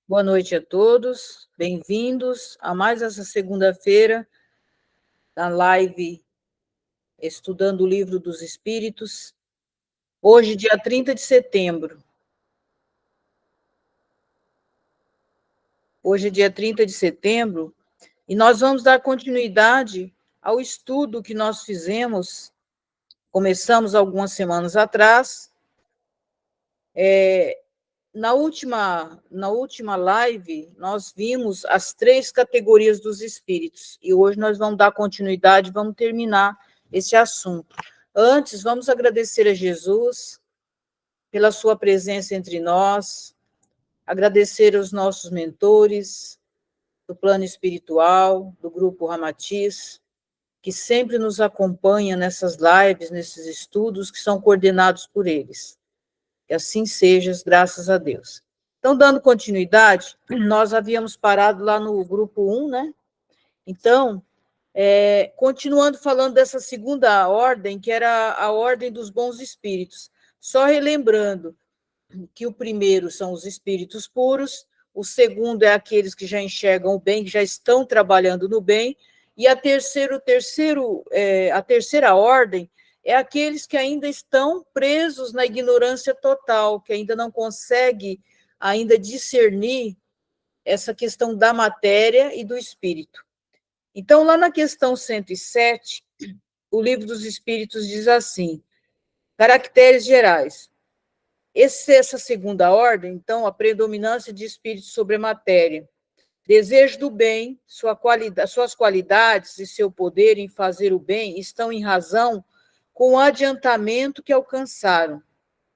Boa noite a todos, bem-vindos a mais essa segunda-feira da live Estudando o Livro dos Espíritos. Hoje, dia 30 de setembro. Hoje é dia 30 de setembro e nós vamos dar continuidade ao estudo que nós começamos algumas semanas atrás. Na última live, nós vimos as 3 categorias dos espíritos, e hoje nós vamos dar continuidade, vamos terminar esse assunto. Antes, vamos agradecer a Jesus pela sua presença entre nós, agradecer aos nossos mentores do plano espiritual, do Grupo Ramatiz, que sempre nos acompanha nessas lives, nesses estudos que são coordenados por eles. Que assim seja, graças a Deus. Então, dando continuidade, nós havíamos parado lá no grupo 1, né? Então, continuando falando dessa segunda ordem, que era a ordem dos bons espíritos. Só relembrando que o primeiro são os espíritos puros, o segundo é aqueles que já enxergam o bem, que já estão trabalhando no bem, e a terceira ordem é aqueles que ainda estão presos na ignorância total, que ainda não conseguem ainda discernir essa questão da matéria e do espírito. Então, lá na questão 107, o Livro dos Espíritos diz assim: caracteres gerais. Essa segunda ordem, então, a predominância de espíritos sobre a matéria, desejo do bem, suas qualidades e seu poder em fazer o bem estão em razão com o adiantamento que alcançaram.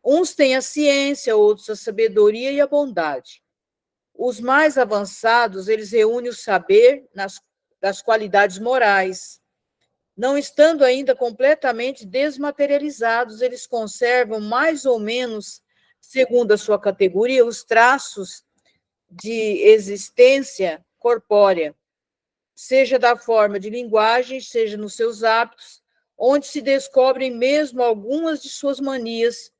Uns têm a ciência, outros a sabedoria e a bondade. Os mais avançados, eles reúnem o saber das qualidades morais. Não estando ainda completamente desmaterializados, eles conservam mais ou menos, segundo a sua categoria, os traços de existência corpórea, seja da forma de linguagem, seja nos seus hábitos, onde se descobrem mesmo algumas de suas manias.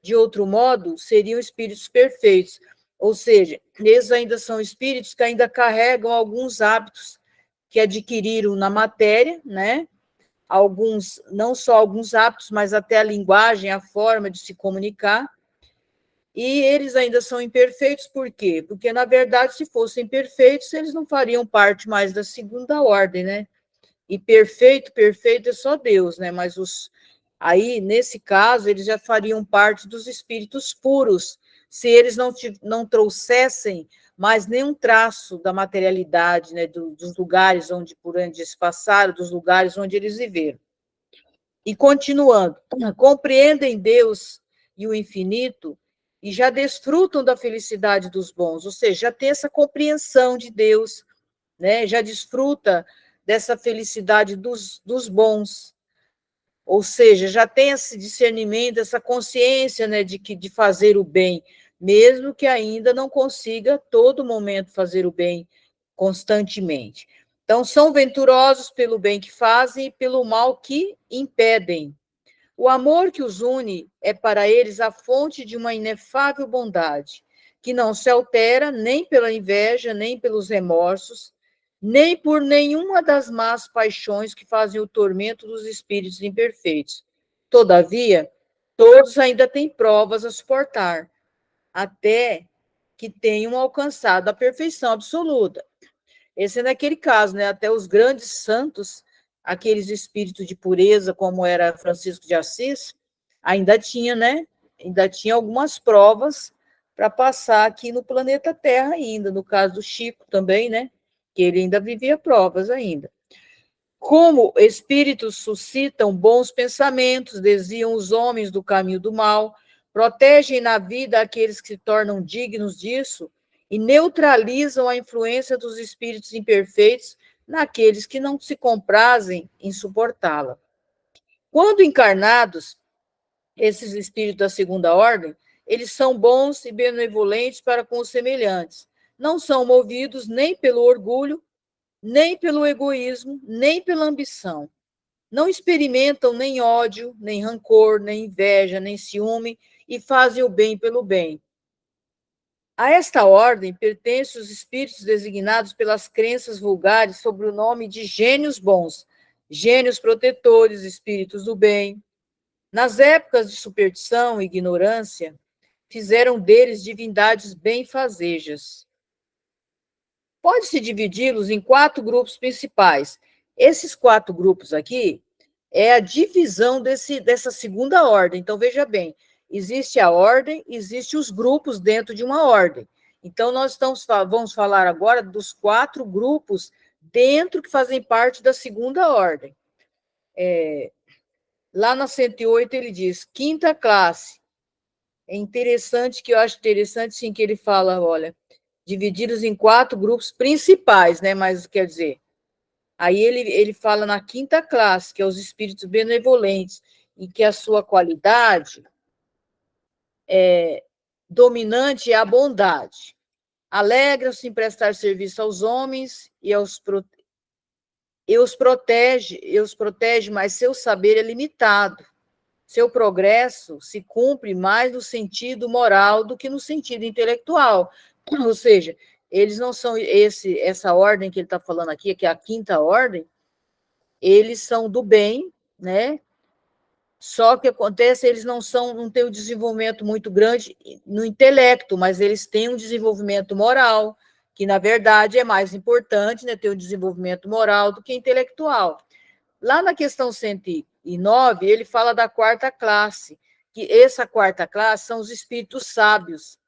De outro modo, seriam espíritos perfeitos, ou seja, eles ainda são espíritos que ainda carregam alguns hábitos que adquiriram na matéria, né? Alguns, não só alguns hábitos, mas até a linguagem, a forma de se comunicar. E eles ainda são imperfeitos, por quê? Porque, na verdade, se fossem perfeitos, eles não fariam parte mais da segunda ordem, né? E perfeito é só Deus, né? Mas aí, nesse caso, eles já fariam parte dos espíritos puros, se eles não trouxessem mais nenhum traço da materialidade, né? Dos lugares por onde eles passaram, dos lugares onde eles viveram. E continuando, compreendem Deus e o infinito e já desfrutam da felicidade dos bons, ou seja, já tem essa compreensão de Deus, né? Já desfruta dessa felicidade dos bons, ou seja, já tem esse discernimento, essa consciência, né, de fazer o bem, mesmo que ainda não consiga todo momento fazer o bem constantemente. Então, são venturosos pelo bem que fazem e pelo mal que impedem. O amor que os une é para eles a fonte de uma inefável bondade, que não se altera nem pela inveja, nem pelos remorsos, nem por nenhuma das más paixões que fazem o tormento dos espíritos imperfeitos. Todavia, todos ainda têm provas a suportar, até que tenham alcançado a perfeição absoluta. Esse é naquele caso, né? Até os grandes santos, aqueles espíritos de pureza, como era Francisco de Assis, ainda tinha, né? Ainda tinha algumas provas para passar aqui no planeta Terra ainda, no caso do Chico também, né? Que ele ainda vivia provas ainda. Como espíritos suscitam bons pensamentos, desviam os homens do caminho do mal, protegem na vida aqueles que se tornam dignos disso e neutralizam a influência dos espíritos imperfeitos naqueles que não se comprazem em suportá-la. Quando encarnados, esses espíritos da segunda ordem, eles são bons e benevolentes para com os semelhantes. Não são movidos nem pelo orgulho, nem pelo egoísmo, nem pela ambição. Não experimentam nem ódio, nem rancor, nem inveja, nem ciúme, e fazem o bem pelo bem. A esta ordem pertencem os espíritos designados pelas crenças vulgares sob o nome de gênios bons, gênios protetores, espíritos do bem. Nas épocas de superstição e ignorância, fizeram deles divindades benfazejas. Pode-se dividi-los em 4 grupos principais. Esses 4 grupos aqui é a divisão dessa segunda ordem. Então, veja bem, existe a ordem, existem os grupos dentro de uma ordem. Então, nós vamos falar agora dos 4 grupos dentro que fazem parte da segunda ordem. Lá na 108 ele diz, quinta classe. É interessante, que eu acho interessante, sim, que ele fala, olha, divididos em 4 grupos principais, né? Mas quer dizer, aí ele fala na quinta classe, que é os espíritos benevolentes, e que a sua qualidade dominante é a bondade. Alegram-se em prestar serviço aos homens e os protege, mas seu saber é limitado. Seu progresso se cumpre mais no sentido moral do que no sentido intelectual. Ou seja, eles não são essa ordem que ele está falando aqui, que é a quinta ordem, eles são do bem, né? Só que acontece, eles não têm um desenvolvimento muito grande no intelecto, mas eles têm um desenvolvimento moral, que na verdade é mais importante, né, ter um desenvolvimento moral do que intelectual. Lá na questão 109, ele fala da quarta classe, que essa quarta classe são os espíritos sábios.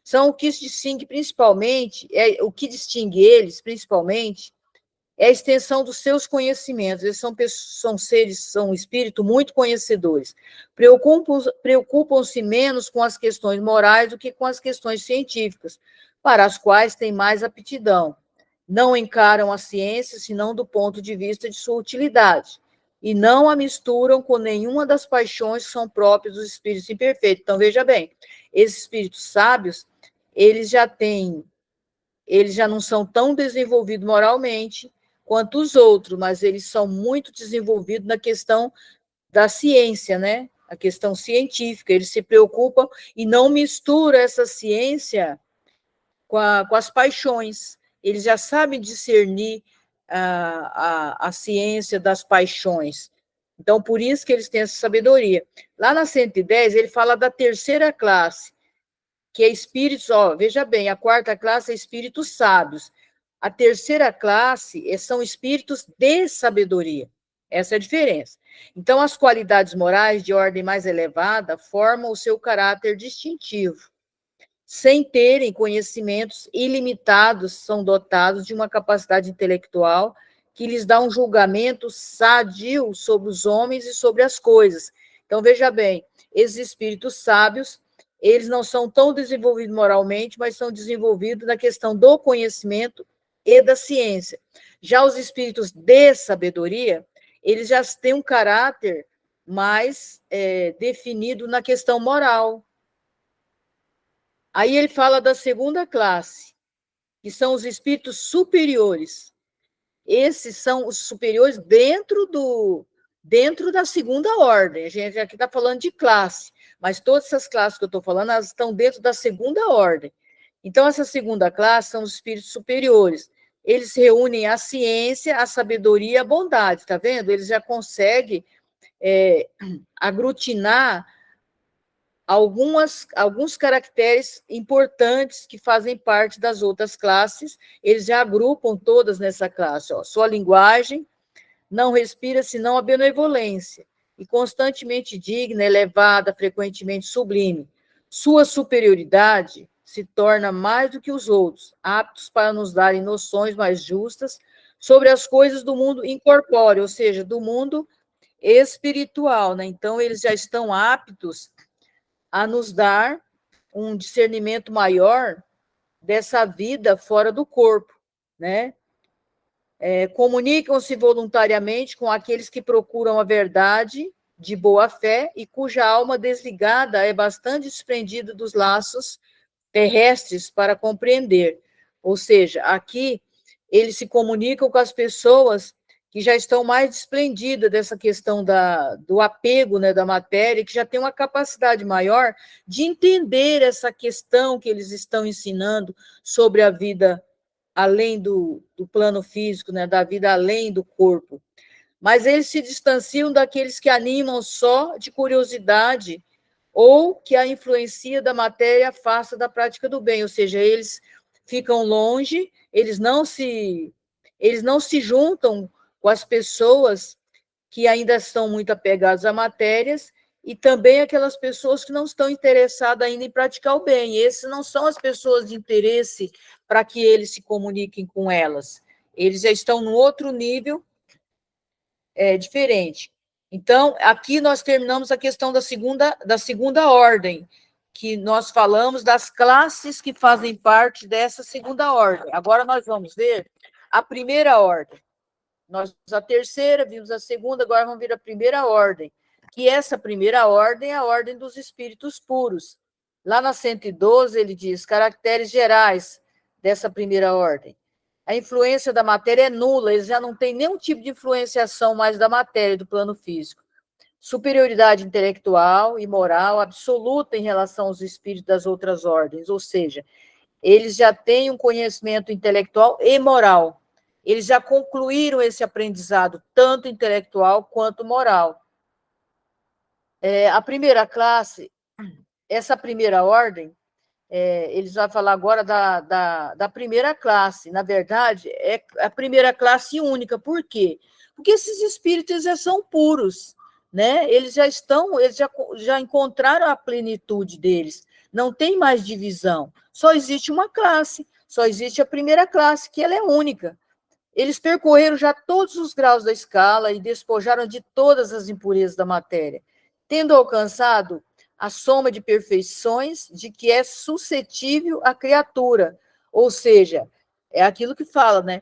São o que se distingue principalmente, o que distingue eles principalmente é a extensão dos seus conhecimentos. Eles são seres, são espíritos muito conhecedores. Preocupam-se menos com as questões morais do que com as questões científicas, para as quais têm mais aptidão. Não encaram a ciência senão do ponto de vista de sua utilidade, e não a misturam com nenhuma das paixões que são próprias dos espíritos imperfeitos. Então, veja bem, esses espíritos sábios, eles já não são tão desenvolvidos moralmente quanto os outros, mas eles são muito desenvolvidos na questão da ciência, né? A questão científica, eles se preocupam e não misturam essa ciência com as paixões. Eles já sabem discernir a ciência das paixões. Então, por isso que eles têm essa sabedoria. Lá na 110, ele fala da terceira classe, que é espíritos, veja bem, a quarta classe é espíritos sábios. A terceira classe são espíritos de sabedoria. Essa é a diferença. Então, as qualidades morais de ordem mais elevada formam o seu caráter distintivo. Sem terem conhecimentos ilimitados, são dotados de uma capacidade intelectual que lhes dá um julgamento sadio sobre os homens e sobre as coisas. Então, veja bem, esses espíritos sábios, eles não são tão desenvolvidos moralmente, mas são desenvolvidos na questão do conhecimento e da ciência. Já os espíritos de sabedoria, eles já têm um caráter mais definido na questão moral. Aí ele fala da segunda classe, que são os espíritos superiores. Esses são os superiores dentro da segunda ordem. A gente aqui está falando de classe, mas todas essas classes que eu estou falando, elas estão dentro da segunda ordem. Então, essa segunda classe são os espíritos superiores. Eles reúnem a ciência, a sabedoria e a bondade, está vendo? Eles já conseguem aglutinar alguns caracteres importantes que fazem parte das outras classes, eles já agrupam todas nessa classe. Sua linguagem não respira senão a benevolência, e constantemente digna, elevada, frequentemente sublime. Sua superioridade se torna mais do que os outros, aptos para nos darem noções mais justas sobre as coisas do mundo incorpóreo, ou seja, do mundo espiritual, né? Então, eles já estão aptos a nos dar um discernimento maior dessa vida fora do corpo, né? Comunicam-se voluntariamente com aqueles que procuram a verdade de boa fé e cuja alma desligada é bastante desprendida dos laços terrestres para compreender. Ou seja, aqui eles se comunicam com as pessoas que já estão mais desprendidas dessa questão do apego, né, da matéria, que já tem uma capacidade maior de entender essa questão que eles estão ensinando sobre a vida além do plano físico, né, da vida além do corpo. Mas eles se distanciam daqueles que animam só de curiosidade ou que a influência da matéria afasta da prática do bem, ou seja, eles ficam longe, eles não se juntam com as pessoas que ainda estão muito apegadas a matérias e também aquelas pessoas que não estão interessadas ainda em praticar o bem. E esses não são as pessoas de interesse para que eles se comuniquem com elas. Eles já estão num outro nível diferente. Então, aqui nós terminamos a questão da segunda ordem, que nós falamos das classes que fazem parte dessa segunda ordem. Agora nós vamos ver a primeira ordem. Nós a terceira, vimos a segunda, agora vamos ver a primeira ordem, que essa primeira ordem é a ordem dos espíritos puros. Lá na 112, ele diz, caracteres gerais dessa primeira ordem. A influência da matéria é nula, eles já não têm nenhum tipo de influenciação mais da matéria, do plano físico. Superioridade intelectual e moral absoluta em relação aos espíritos das outras ordens, ou seja, eles já têm um conhecimento intelectual e moral. Eles já concluíram esse aprendizado, tanto intelectual quanto moral. A primeira classe, essa primeira ordem, eles vão falar agora da primeira classe. Na verdade, é a primeira classe única. Por quê? Porque esses espíritos já são puros, né? Eles já encontraram a plenitude deles. Não tem mais divisão. Só existe uma classe, só existe a primeira classe, que ela é única. Eles percorreram já todos os graus da escala e despojaram de todas as impurezas da matéria, tendo alcançado a soma de perfeições de que é suscetível a criatura. Ou seja, é aquilo que fala, né?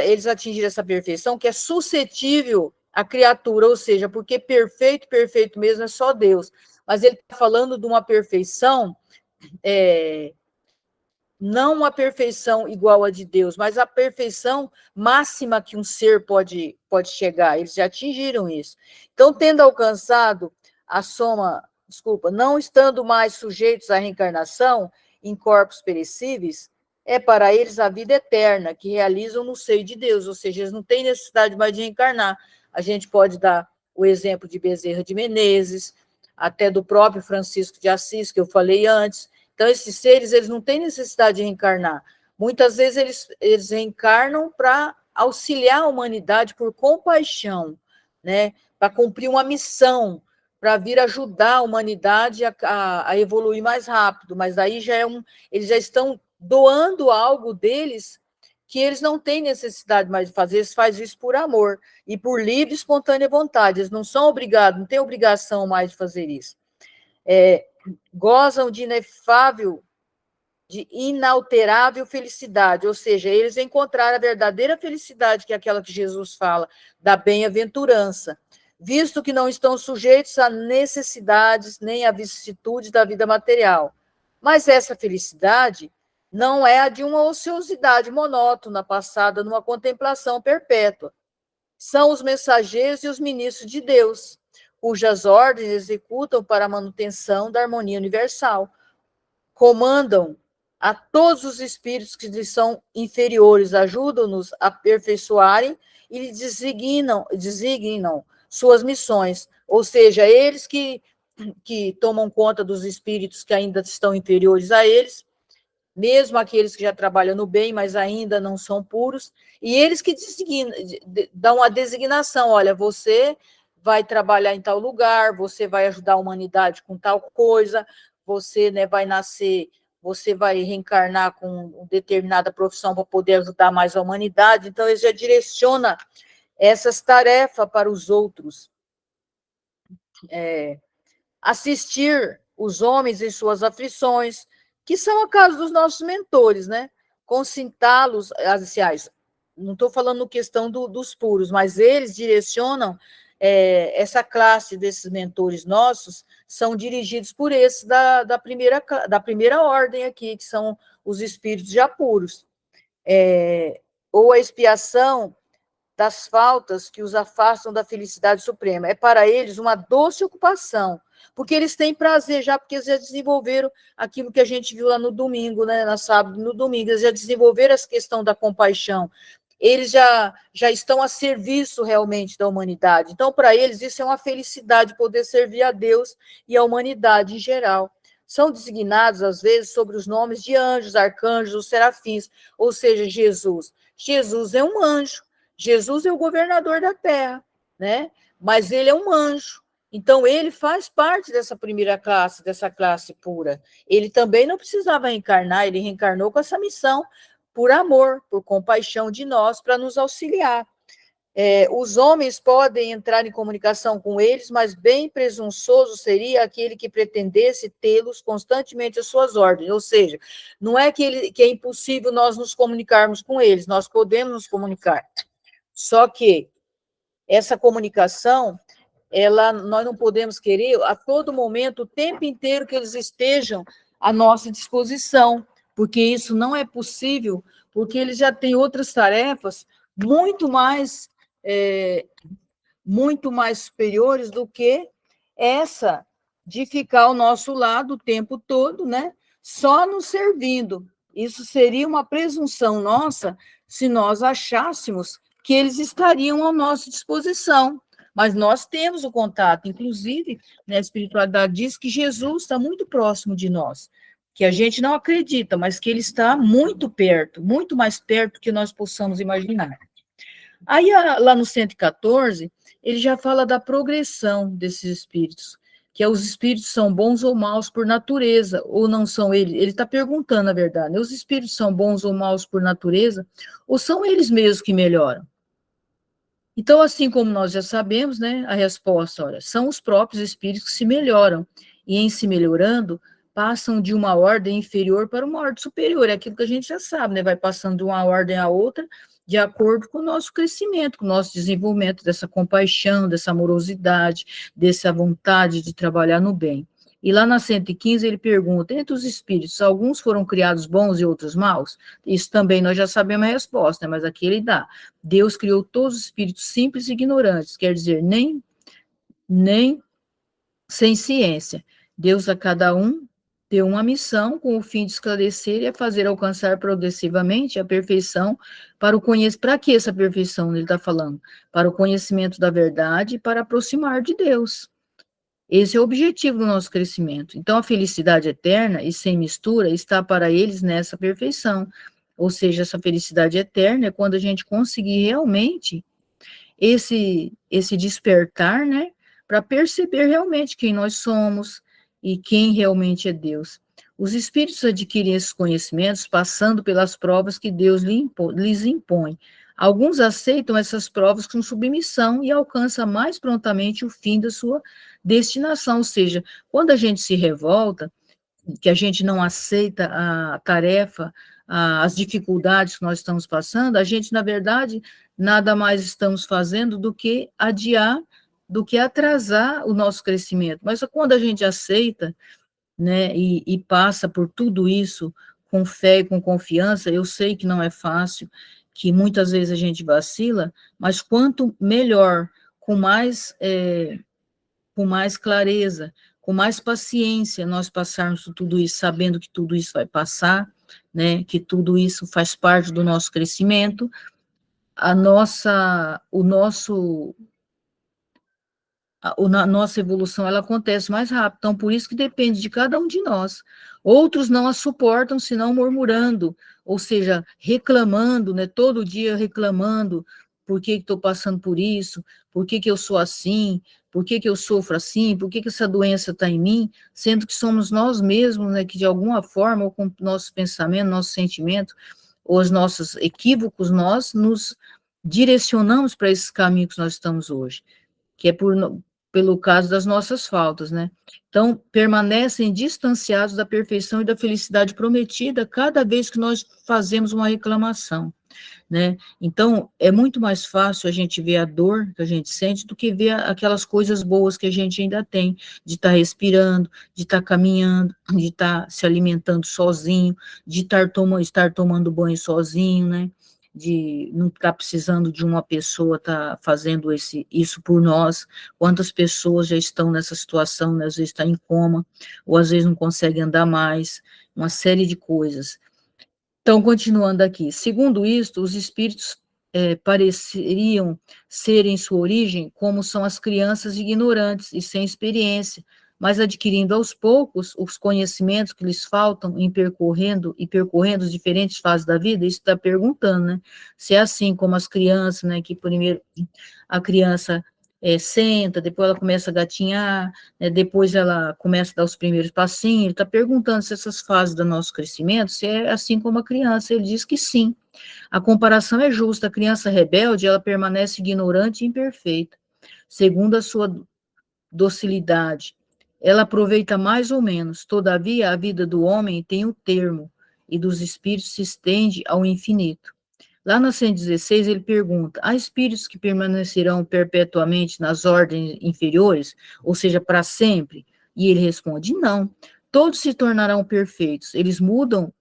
Eles atingiram essa perfeição que é suscetível à criatura, ou seja, porque perfeito, perfeito mesmo é só Deus. Mas ele está falando de uma perfeição, não uma perfeição igual a de Deus, mas a perfeição máxima que um ser pode chegar. Eles já atingiram isso. Então, tendo alcançado a soma, não estando mais sujeitos à reencarnação em corpos perecíveis, é para eles a vida eterna, que realizam no seio de Deus, ou seja, eles não têm necessidade mais de reencarnar. A gente pode dar o exemplo de Bezerra de Menezes, até do próprio Francisco de Assis, que eu falei antes. Então, esses seres, eles não têm necessidade de reencarnar. Muitas vezes eles reencarnam para auxiliar a humanidade por compaixão, né? Para cumprir uma missão, para vir ajudar a humanidade a evoluir mais rápido. Mas aí eles já estão doando algo deles que eles não têm necessidade mais de fazer, eles fazem isso por amor e por livre e espontânea vontade. Eles não são obrigados, não têm obrigação mais de fazer isso. Gozam de inefável, de inalterável felicidade, ou seja, eles encontraram a verdadeira felicidade, que é aquela que Jesus fala, da bem-aventurança, visto que não estão sujeitos a necessidades nem a vicissitudes da vida material. Mas essa felicidade não é a de uma ociosidade monótona, passada numa contemplação perpétua. São os mensageiros e os ministros de Deus, cujas ordens executam para a manutenção da harmonia universal. Comandam a todos os espíritos que lhes são inferiores, ajudam-nos a aperfeiçoarem e lhes designam suas missões, ou seja, eles que tomam conta dos espíritos que ainda estão inferiores a eles, mesmo aqueles que já trabalham no bem, mas ainda não são puros, e eles que dão a designação, olha, você vai trabalhar em tal lugar, você vai ajudar a humanidade com tal coisa, você, né, vai nascer, você vai reencarnar com determinada profissão para poder ajudar mais a humanidade. Então, ele já direciona essas tarefas para os outros. Assistir os homens em suas aflições, que são a casa dos nossos mentores, né? Concintá-los, aliás, não estou falando questão dos puros, mas eles direcionam essa classe desses mentores nossos, são dirigidos por esses da primeira ordem aqui, que são os espíritos já puros. Ou a expiação das faltas que os afastam da felicidade suprema. É para eles uma doce ocupação, porque eles têm prazer já, porque eles já desenvolveram aquilo que a gente viu lá no domingo, né, no sábado, no domingo, eles já desenvolveram essa questão da compaixão, eles já estão a serviço realmente da humanidade. Então, para eles, isso é uma felicidade, poder servir a Deus e a humanidade em geral. São designados, às vezes, sobre os nomes de anjos, arcanjos, ou serafins, ou seja, Jesus. Jesus é um anjo, Jesus é o governador da terra, né? Mas ele é um anjo. Então, ele faz parte dessa primeira classe, dessa classe pura. Ele também não precisava reencarnar, ele reencarnou com essa missão por amor, por compaixão de nós, para nos auxiliar. Os homens podem entrar em comunicação com eles, mas bem presunçoso seria aquele que pretendesse tê-los constantemente às suas ordens. Ou seja, não é que é impossível nós nos comunicarmos com eles, nós podemos nos comunicar. Só que essa comunicação, nós não podemos querer a todo momento, o tempo inteiro, que eles estejam à nossa disposição, porque isso não é possível, porque eles já têm outras tarefas muito mais superiores do que essa de ficar ao nosso lado o tempo todo, né? Só nos servindo. Isso seria uma presunção nossa se nós achássemos que eles estariam à nossa disposição. Mas nós temos o contato, inclusive, né, a espiritualidade diz que Jesus está muito próximo de nós, que a gente não acredita, mas que ele está muito perto, muito mais perto do que nós possamos imaginar. Aí, lá no 114, ele já fala da progressão desses espíritos, que os espíritos são bons ou maus por natureza, ou não são eles? Ele está perguntando, na verdade, os espíritos são bons ou maus por natureza, ou são eles mesmos que melhoram? Então, assim como nós já sabemos, né, a resposta, olha, são os próprios espíritos que se melhoram, e em se melhorando, passam de uma ordem inferior para uma ordem superior, é aquilo que a gente já sabe, né, vai passando de uma ordem a outra, de acordo com o nosso crescimento, com o nosso desenvolvimento dessa compaixão, dessa amorosidade, dessa vontade de trabalhar no bem. E lá na 115 ele pergunta, entre os espíritos, alguns foram criados bons e outros maus? Isso também nós já sabemos a resposta, né? Mas aqui ele dá. Deus criou todos os espíritos simples e ignorantes, quer dizer, nem sem ciência. Deus a cada um deu uma missão com o fim de esclarecer e a fazer alcançar progressivamente a perfeição para o conhecimento. Para que essa perfeição ele está falando? Para o conhecimento da verdade e para aproximar de Deus. Esse é o objetivo do nosso crescimento. Então, a felicidade eterna e sem mistura está para eles nessa perfeição. Ou seja, essa felicidade eterna é quando a gente conseguir realmente esse despertar, né, para perceber realmente quem nós somos e quem realmente é Deus. Os espíritos adquirem esses conhecimentos passando pelas provas que Deus lhes impõe. Alguns aceitam essas provas com submissão e alcançam mais prontamente o fim da sua destinação, ou seja, quando a gente se revolta, que a gente não aceita a tarefa, as dificuldades que nós estamos passando, a gente, na verdade, nada mais estamos fazendo do que adiar, do que atrasar o nosso crescimento. Mas quando a gente aceita, né, e passa por tudo isso com fé e com confiança, eu sei que não é fácil, que muitas vezes a gente vacila, mas quanto melhor, com mais clareza, com mais paciência nós passarmos por tudo isso, sabendo que tudo isso vai passar, né, que tudo isso faz parte do nosso crescimento, a nossa evolução, ela acontece mais rápido, então por isso que depende de cada um de nós. Outros não a suportam, senão murmurando, ou seja, reclamando, né, todo dia reclamando, por que estou passando por isso, por que eu sou assim, por que eu sofro assim, por que essa doença está em mim, sendo que somos nós mesmos, né, que de alguma forma, ou com nosso pensamento, nosso sentimento, ou os nossos equívocos, nós nos direcionamos para esse caminho que nós estamos hoje, que é pelo caso das nossas faltas, né? Então, permanecem distanciados da perfeição e da felicidade prometida cada vez que nós fazemos uma reclamação, né? Então, é muito mais fácil a gente ver a dor que a gente sente do que ver aquelas coisas boas que a gente ainda tem, de estar respirando, de estar caminhando, de estar se alimentando sozinho, de estar tomando banho sozinho, né? não estar precisando de uma pessoa estar fazendo isso por nós. Quantas pessoas já estão nessa situação, né? Às vezes está em coma, ou às vezes não consegue andar mais, uma série de coisas. Então, continuando aqui, segundo isto, os espíritos pareceriam ser em sua origem como são as crianças ignorantes e sem experiência, mas adquirindo aos poucos os conhecimentos que lhes faltam em percorrendo as diferentes fases da vida. Isso está perguntando, né? Se é assim como as crianças, né? Que primeiro a criança senta, depois ela começa a gatinhar, né, depois ela começa a dar os primeiros passinhos. Ele está perguntando se essas fases do nosso crescimento, se é assim como a criança. Ele diz que sim. A comparação é justa. A criança rebelde, ela permanece ignorante e imperfeita, segundo a sua docilidade. Ela aproveita mais ou menos. Todavia, a vida do homem tem o termo, e dos espíritos se estende ao infinito. Lá na 116, ele pergunta: há espíritos que permanecerão perpetuamente nas ordens inferiores, ou seja, para sempre? E ele responde: não. Todos se tornarão perfeitos. Eles mudam,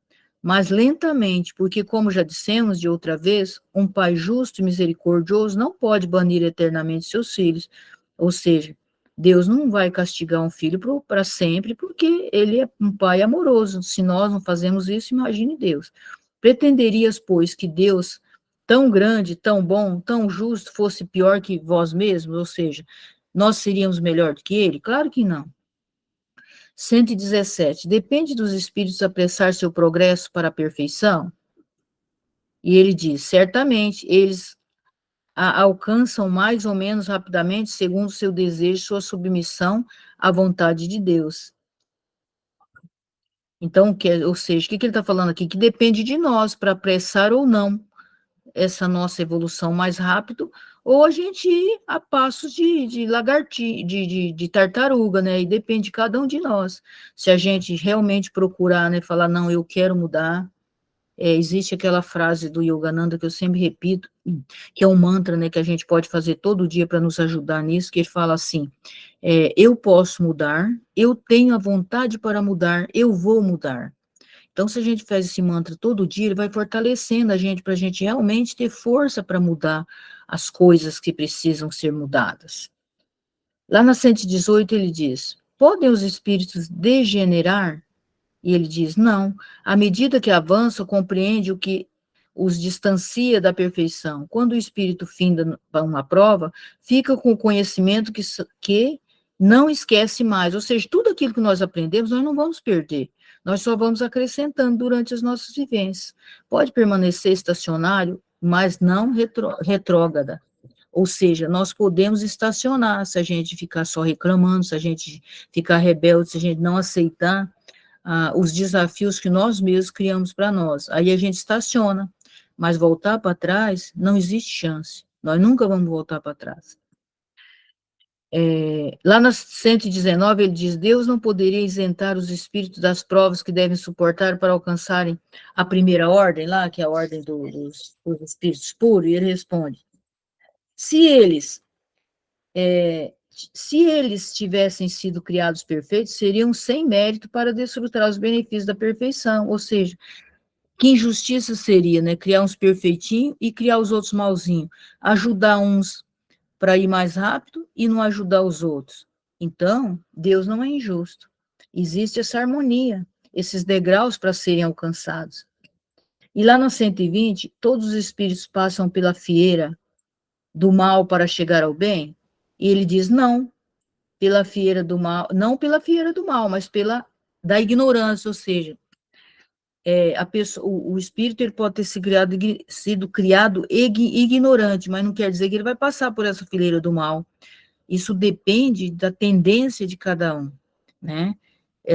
mas lentamente, porque, como já dissemos de outra vez, um pai justo e misericordioso não pode banir eternamente seus filhos. Ou seja, Deus não vai castigar um filho para sempre, porque ele é um pai amoroso. Se nós não fazemos isso, imagine Deus. Pretenderias, pois, que Deus, tão grande, tão bom, tão justo, fosse pior que vós mesmos? Ou seja, nós seríamos melhor do que ele? Claro que não. 117. Depende dos espíritos apressar seu progresso para a perfeição? E ele diz: certamente, eles a alcançam mais ou menos rapidamente, segundo seu desejo, sua submissão à vontade de Deus. Então, ou seja, o que ele está falando aqui? Que depende de nós para apressar ou não essa nossa evolução mais rápido, ou a gente ir a passos de lagartixa, de tartaruga, né? E depende de cada um de nós. Se a gente realmente procurar, né, falar, não, eu quero mudar. Existe aquela frase do Yogananda que eu sempre repito, que é um mantra, né, que a gente pode fazer todo dia para nos ajudar nisso, que ele fala assim: eu posso mudar, eu tenho a vontade para mudar, eu vou mudar. Então, se a gente faz esse mantra todo dia, ele vai fortalecendo a gente, para a gente realmente ter força para mudar as coisas que precisam ser mudadas. Lá na 118 ele diz: podem os espíritos degenerar? E ele diz: não, à medida que avança, compreende o que os distancia da perfeição. Quando o espírito finda uma prova, fica com o conhecimento que não esquece mais. Ou seja, tudo aquilo que nós aprendemos, nós não vamos perder. Nós só vamos acrescentando durante as nossas vivências. Pode permanecer estacionário, mas não retrógrada. Ou seja, nós podemos estacionar se a gente ficar só reclamando, se a gente ficar rebelde, se a gente não aceitar os desafios que nós mesmos criamos para nós. Aí a gente estaciona, mas voltar para trás não existe chance. Nós nunca vamos voltar para trás. Lá na 119 ele diz: Deus não poderia isentar os espíritos das provas que devem suportar para alcançarem a primeira ordem, lá, que é a ordem dos espíritos puros, e ele responde: se eles tivessem sido criados perfeitos, seriam sem mérito para desfrutar os benefícios da perfeição. Ou seja, que injustiça seria, né? Criar uns perfeitinhos e criar os outros malzinhos. Ajudar uns para ir mais rápido e não ajudar os outros. Então, Deus não é injusto. Existe essa harmonia, esses degraus para serem alcançados. E lá no 120, todos os espíritos passam pela fieira do mal para chegar ao bem? E ele diz: não, pela fieira do mal, não pela fieira do mal, mas pela da ignorância, ou seja, o espírito ele pode ter sido criado ignorante, mas não quer dizer que ele vai passar por essa fileira do mal. Isso depende da tendência de cada um, né?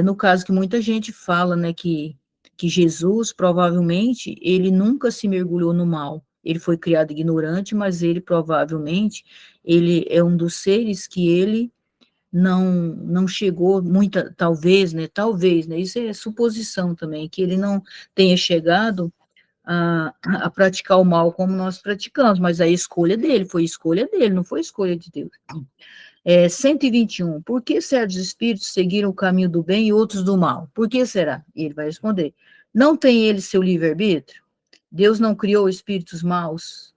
No caso que muita gente fala, né, que Jesus, provavelmente, ele nunca se mergulhou no mal. Ele foi criado ignorante, mas ele, provavelmente, ele é um dos seres que ele não chegou talvez, né, isso é suposição também, que ele não tenha chegado a praticar o mal como nós praticamos, mas a escolha dele, foi escolha dele, não foi escolha de Deus. 121, por que certos espíritos seguiram o caminho do bem e outros do mal? Por que será? E ele vai responder: não tem eles seu livre-arbítrio? Deus não criou espíritos maus.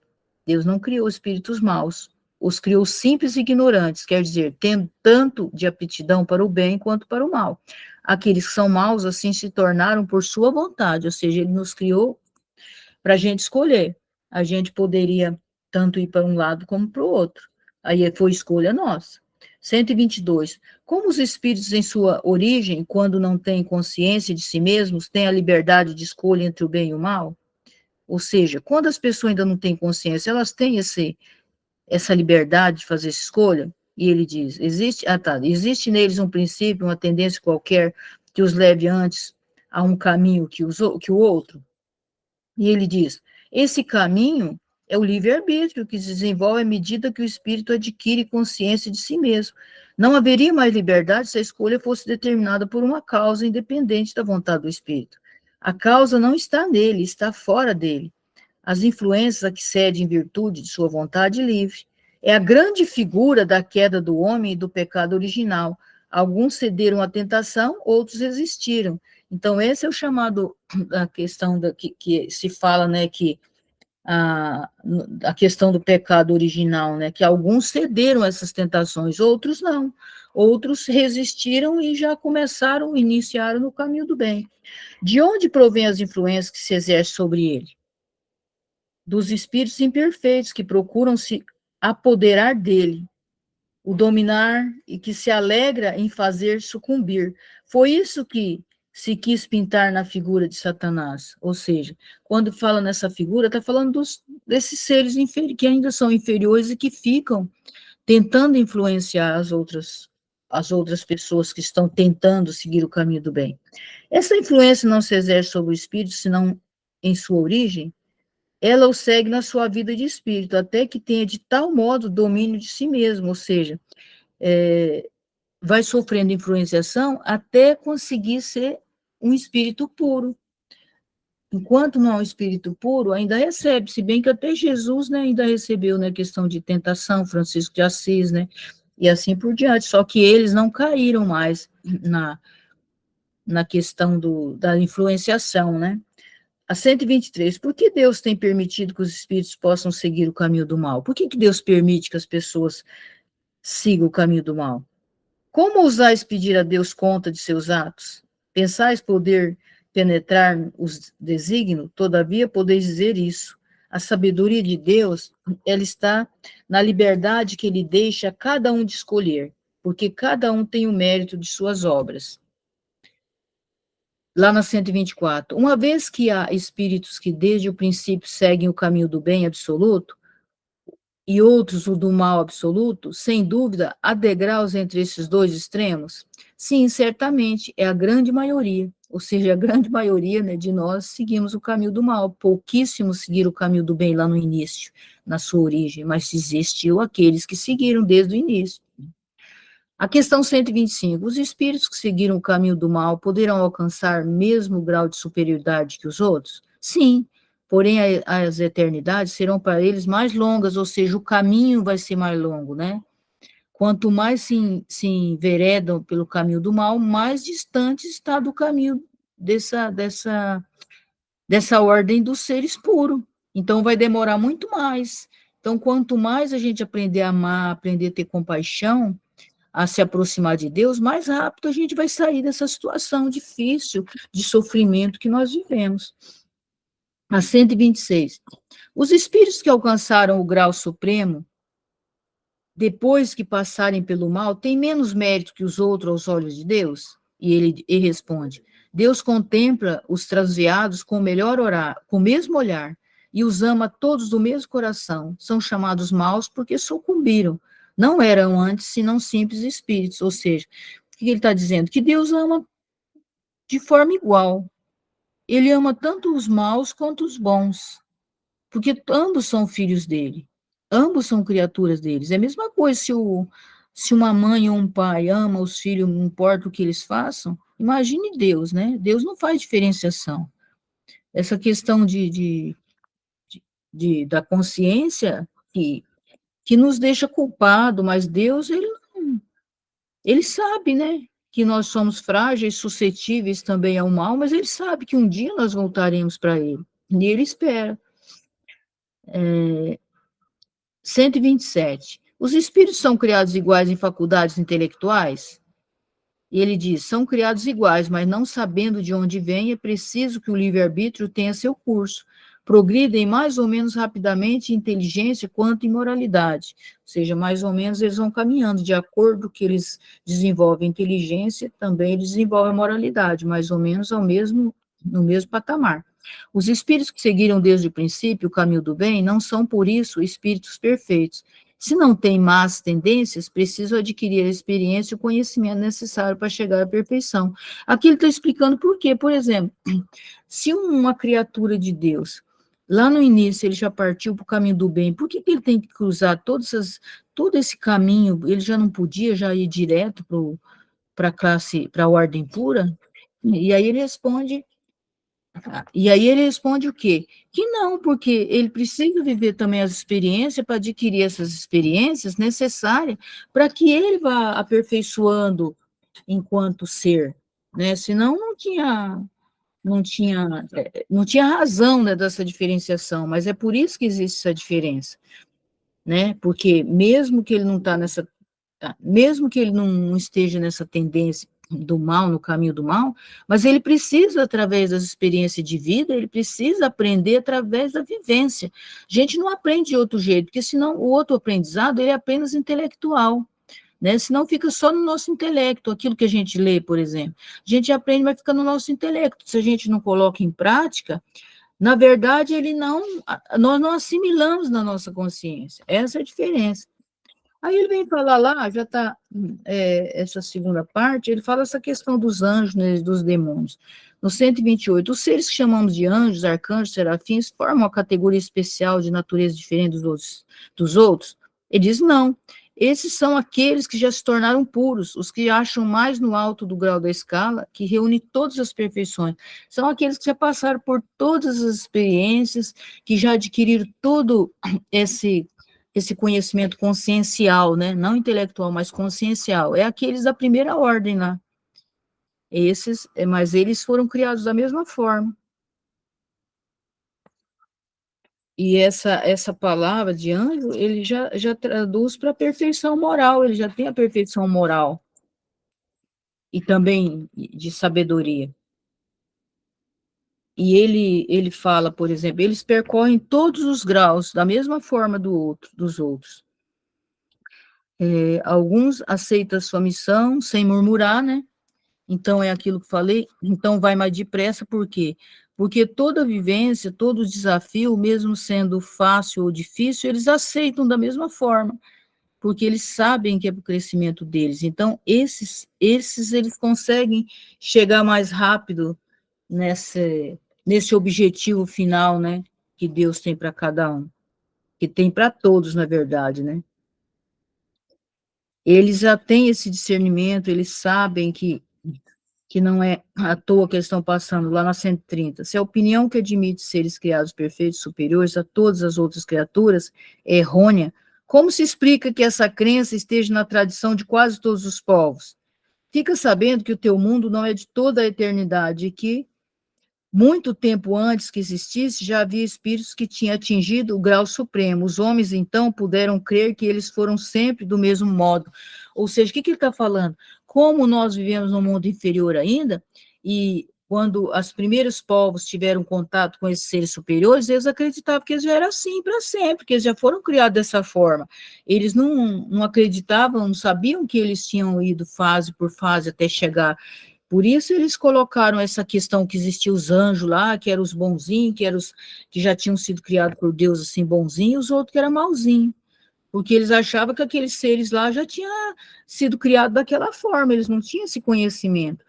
Deus não criou espíritos maus. Os criou simples e ignorantes, quer dizer, tendo tanto de aptidão para o bem quanto para o mal. Aqueles que são maus, assim, se tornaram por sua vontade, ou seja, ele nos criou para a gente escolher. A gente poderia tanto ir para um lado como para o outro. Aí foi escolha nossa. 122. Como os espíritos em sua origem, quando não têm consciência de si mesmos, têm a liberdade de escolha entre o bem e o mal? Ou seja, quando as pessoas ainda não têm consciência, elas têm essa liberdade de fazer essa escolha? E ele diz, existe neles um princípio, uma tendência qualquer que os leve antes a um caminho que o outro? E ele diz, esse caminho é o livre-arbítrio que se desenvolve à medida que o espírito adquire consciência de si mesmo. Não haveria mais liberdade se a escolha fosse determinada por uma causa independente da vontade do espírito. A causa não está nele, está fora dele. As influências a que cede em virtude de sua vontade livre. É a grande figura da queda do homem e do pecado original. Alguns cederam à tentação, outros resistiram. Então, esse é o chamado, a questão que se fala, né, que a questão do pecado original, né, que alguns cederam a essas tentações, outros não. Outros resistiram e já iniciaram no caminho do bem. De onde provém as influências que se exercem sobre ele? Dos espíritos imperfeitos que procuram se apoderar dele, o dominar e que se alegra em fazer sucumbir. Foi isso que se quis pintar na figura de Satanás. Ou seja, quando fala nessa figura, está falando desses seres que ainda são inferiores e que ficam tentando influenciar as outras pessoas que estão tentando seguir o caminho do bem. Essa influência não se exerce sobre o espírito, senão em sua origem, ela o segue na sua vida de espírito, até que tenha de tal modo domínio de si mesmo, ou seja, vai sofrendo influenciação até conseguir ser um espírito puro. Enquanto não é um espírito puro, ainda recebe, se bem que até Jesus, né, ainda recebeu, né, questão de tentação, Francisco de Assis, né, e assim por diante, só que eles não caíram mais na questão da influenciação, né. A 123, por que Deus tem permitido que os espíritos possam seguir o caminho do mal? Por que Deus permite que as pessoas sigam o caminho do mal? Como ousais pedir a Deus conta de seus atos? Pensais poder penetrar os desígnios? Todavia podeis dizer isso. A sabedoria de Deus, ela está na liberdade que ele deixa a cada um de escolher, porque cada um tem o mérito de suas obras. Lá na 124, uma vez que há espíritos que desde o princípio seguem o caminho do bem absoluto, e outros o do mal absoluto, sem dúvida, há degraus entre esses dois extremos? Sim, certamente, é a grande maioria, ou seja, a grande maioria, né, de nós seguimos o caminho do mal, pouquíssimos seguiram o caminho do bem lá no início, na sua origem, mas existiu aqueles que seguiram desde o início. A questão 125, os espíritos que seguiram o caminho do mal poderão alcançar mesmo grau de superioridade que os outros? Sim, porém as eternidades serão para eles mais longas, ou seja, o caminho vai ser mais longo, né? Quanto mais se enveredam pelo caminho do mal, mais distante está do caminho dessa ordem dos seres puros. Então, vai demorar muito mais. Então, quanto mais a gente aprender a amar, aprender a ter compaixão, a se aproximar de Deus, mais rápido a gente vai sair dessa situação difícil de sofrimento que nós vivemos. A 126. Os espíritos que alcançaram o grau supremo, depois que passarem pelo mal, têm menos mérito que os outros aos olhos de Deus? E ele responde, Deus contempla os transviados com o com o mesmo olhar, e os ama todos do mesmo coração. São chamados maus porque sucumbiram. Não eram antes, senão simples espíritos. Ou seja, o que ele está dizendo? Que Deus ama de forma igual. Ele ama tanto os maus quanto os bons, porque ambos são filhos dele. Ambos são criaturas deles. É a mesma coisa se uma mãe ou um pai ama os filhos, não importa o que eles façam, imagine Deus, né? Deus não faz diferenciação. Essa questão da consciência que nos deixa culpado, mas Deus, ele sabe, né? Que nós somos frágeis, suscetíveis também ao mal, mas ele sabe que um dia nós voltaremos para ele. E ele espera. 127. Os espíritos são criados iguais em faculdades intelectuais? E ele diz: são criados iguais, mas não sabendo de onde vêm, é preciso que o livre-arbítrio tenha seu curso. Progridem mais ou menos rapidamente em inteligência quanto em moralidade. Ou seja, mais ou menos eles vão caminhando, de acordo com que eles desenvolvem inteligência, também eles desenvolvem a moralidade, mais ou menos no mesmo patamar. Os espíritos que seguiram desde o princípio o caminho do bem não são, por isso, espíritos perfeitos. Se não têm más tendências, precisam adquirir a experiência e o conhecimento necessário para chegar à perfeição. Aqui ele está explicando por quê. Por exemplo, se uma criatura de Deus, lá no início, ele já partiu para o caminho do bem, por que ele tem que cruzar todo esse caminho? Ele já não podia já ir direto para a classe, para a ordem pura? E aí ele responde o quê? Que não, porque ele precisa viver também as experiências para adquirir essas experiências necessárias para que ele vá aperfeiçoando enquanto ser, né? Senão não tinha razão, né, dessa diferenciação, mas é por isso que existe essa diferença, né? Porque mesmo que ele não esteja nessa tendência do mal, no caminho do mal, mas ele precisa, através das experiências de vida, ele precisa aprender através da vivência. A gente não aprende de outro jeito, porque senão o outro aprendizado ele é apenas intelectual, né? Senão fica só no nosso intelecto, aquilo que a gente lê, por exemplo. A gente aprende, mas fica no nosso intelecto. Se a gente não coloca em prática, na verdade, nós não assimilamos na nossa consciência. Essa é a diferença. Aí ele vem falar lá, já está essa segunda parte, ele fala essa questão dos anjos, né, dos demônios. No 128, os seres que chamamos de anjos, arcanjos, serafins, formam uma categoria especial de natureza diferente dos outros? Ele diz, não. Esses são aqueles que já se tornaram puros, os que acham mais no alto do grau da escala, que reúne todas as perfeições. São aqueles que já passaram por todas as experiências, que já adquiriram todo esse conhecimento consciencial, né? Não intelectual, mas consciencial. É aqueles da primeira ordem lá. Mas eles foram criados da mesma forma. E essa palavra de anjo, ele já traduz para a perfeição moral, ele já tem a perfeição moral e também de sabedoria. E ele fala, por exemplo, eles percorrem todos os graus da mesma forma dos outros. Alguns aceitam a sua missão sem murmurar, né? Então, é aquilo que falei, então vai mais depressa, por quê? Porque toda vivência, todo desafio, mesmo sendo fácil ou difícil, eles aceitam da mesma forma, porque eles sabem que é para o crescimento deles. Então, eles conseguem chegar mais rápido nesse objetivo final, né, que Deus tem para cada um, que tem para todos, na verdade, né? Eles já têm esse discernimento, eles sabem que não é à toa que eles estão passando lá na 130. Se a opinião que admite seres criados perfeitos superiores a todas as outras criaturas é errônea, como se explica que essa crença esteja na tradição de quase todos os povos? Fica sabendo que o teu mundo não é de toda a eternidade e que muito tempo antes que existisse, já havia espíritos que tinham atingido o grau supremo. Os homens, então, puderam crer que eles foram sempre do mesmo modo. Ou seja, o que ele está falando? Como nós vivemos num mundo inferior ainda, e quando os primeiros povos tiveram contato com esses seres superiores, eles acreditavam que eles já eram assim para sempre, que eles já foram criados dessa forma. Eles não acreditavam, não sabiam que eles tinham ido fase por fase até chegar. Por isso eles colocaram essa questão que existiam os anjos lá, que eram os bonzinhos, que já tinham sido criados por Deus assim bonzinhos, os outros que eram malzinhos, porque eles achavam que aqueles seres lá já tinham sido criados daquela forma, eles não tinham esse conhecimento.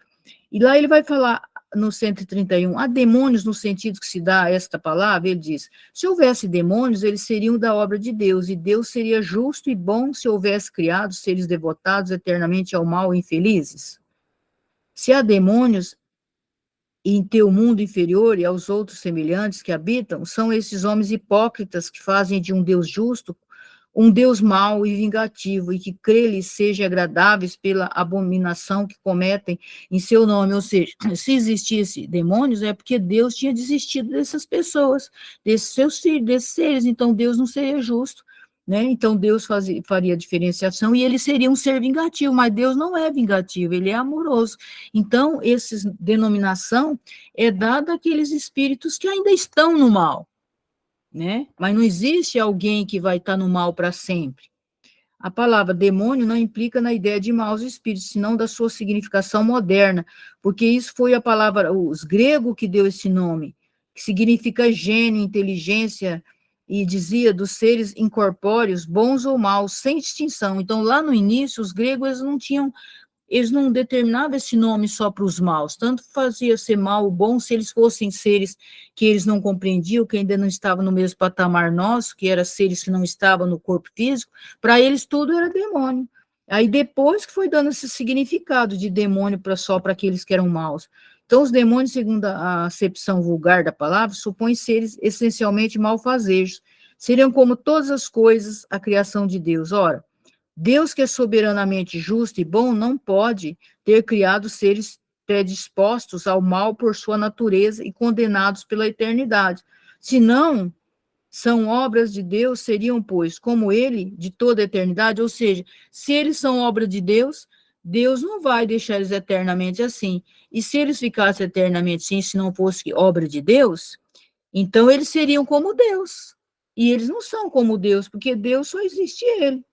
E lá ele vai falar no 131, há demônios no sentido que se dá a esta palavra, ele diz, se houvesse demônios, eles seriam da obra de Deus, e Deus seria justo e bom se houvesse criado seres devotados eternamente ao mal e infelizes. Se há demônios em teu mundo inferior e aos outros semelhantes que habitam, são esses homens hipócritas que fazem de um Deus justo um Deus mau e vingativo, e que crê-lhes seja agradáveis pela abominação que cometem em seu nome. Ou seja, se existisse demônios, é porque Deus tinha desistido dessas pessoas, desses seus filhos, desses seres, então Deus não seria justo, né? Então Deus faria diferenciação e ele seria um ser vingativo, mas Deus não é vingativo, ele é amoroso. Então, essa denominação é dada àqueles espíritos que ainda estão no mal, né? Mas não existe alguém que vai estar no mal para sempre. A palavra demônio não implica na ideia de maus espíritos, senão da sua significação moderna, porque isso foi a palavra, os gregos que deu esse nome, que significa gênio, inteligência, e dizia dos seres incorpóreos, bons ou maus, sem distinção. Então, lá no início, os gregos eles não determinavam esse nome só para os maus, tanto fazia ser mal ou bom se eles fossem seres que eles não compreendiam, que ainda não estavam no mesmo patamar nosso, que eram seres que não estavam no corpo físico, para eles tudo era demônio. Aí depois que foi dando esse significado de demônio só para aqueles que eram maus. Então, os demônios, segundo a acepção vulgar da palavra, supõem seres essencialmente malfazejos, seriam como todas as coisas a criação de Deus. Ora, Deus, que é soberanamente justo e bom, não pode ter criado seres predispostos ao mal por sua natureza e condenados pela eternidade. Se não são obras de Deus, seriam, pois, como ele, de toda a eternidade, ou seja, se eles são obra de Deus, Deus não vai deixar eles eternamente assim. E se eles ficassem eternamente assim, se não fosse obra de Deus, então eles seriam como Deus. E eles não são como Deus, porque Deus só existe ele.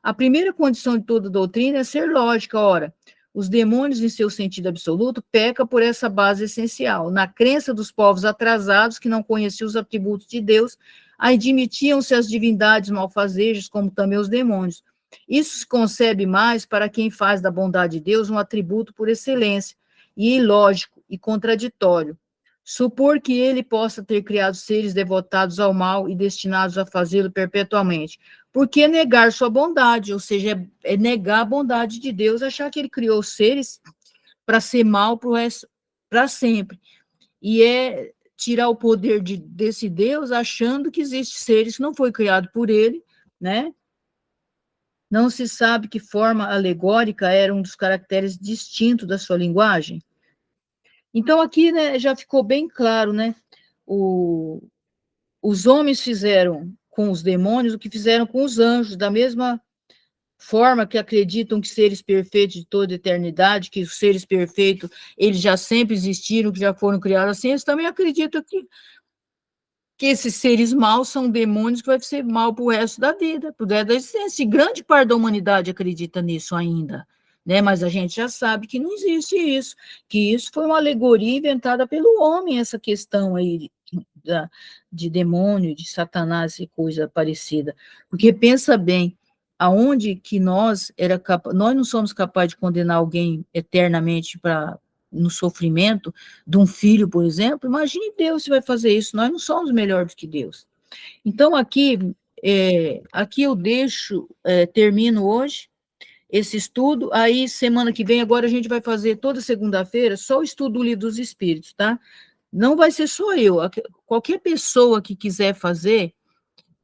A primeira condição de toda doutrina é ser lógica. Ora, os demônios, em seu sentido absoluto, pecam por essa base essencial. Na crença dos povos atrasados, que não conheciam os atributos de Deus, admitiam-se as divindades malfazejas, como também os demônios. Isso se concebe mais para quem faz da bondade de Deus um atributo por excelência, e ilógico e contraditório. Supor que ele possa ter criado seres devotados ao mal e destinados a fazê-lo perpetuamente. Por que negar sua bondade? Ou seja, é negar a bondade de Deus, achar que ele criou seres para ser mal para sempre. E é tirar o poder desse Deus achando que existem seres que não foi criado por ele, né? Não se sabe que forma alegórica era um dos caracteres distintos da sua linguagem. Então, aqui, né, já ficou bem claro, né? Os homens fizeram com os demônios o que fizeram com os anjos, da mesma forma que acreditam que seres perfeitos de toda eternidade, que os seres perfeitos, eles já sempre existiram, que já foram criados assim, eles também acreditam que esses seres maus são demônios que vai ser mal para o resto da vida, para o resto da existência. E grande parte da humanidade acredita nisso ainda, né? Mas a gente já sabe que não existe isso, que isso foi uma alegoria inventada pelo homem, essa questão aí de demônio, de Satanás e coisa parecida. Porque pensa bem, aonde que nós não somos capazes de condenar alguém eternamente no sofrimento de um filho, por exemplo, imagine Deus se vai fazer isso, nós não somos melhores do que Deus. Então, aqui eu termino hoje esse estudo, aí semana que vem, agora a gente vai fazer toda segunda-feira só o estudo do Livro dos Espíritos, tá? Não vai ser só eu, qualquer pessoa que quiser fazer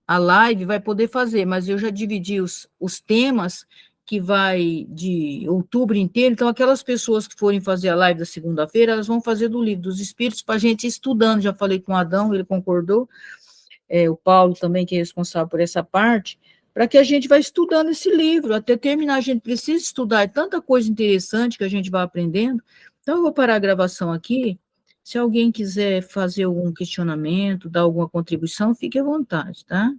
a live vai poder fazer, mas eu já dividi os temas que vai de outubro inteiro, então aquelas pessoas que forem fazer a live da segunda-feira, elas vão fazer do Livro dos Espíritos para a gente ir estudando, já falei com o Adão, ele concordou, o Paulo também, que é responsável por essa parte, para que a gente vá estudando esse livro, até terminar, a gente precisa estudar, é tanta coisa interessante que a gente vai aprendendo, então eu vou parar a gravação aqui, se alguém quiser fazer algum questionamento, dar alguma contribuição, fique à vontade, tá?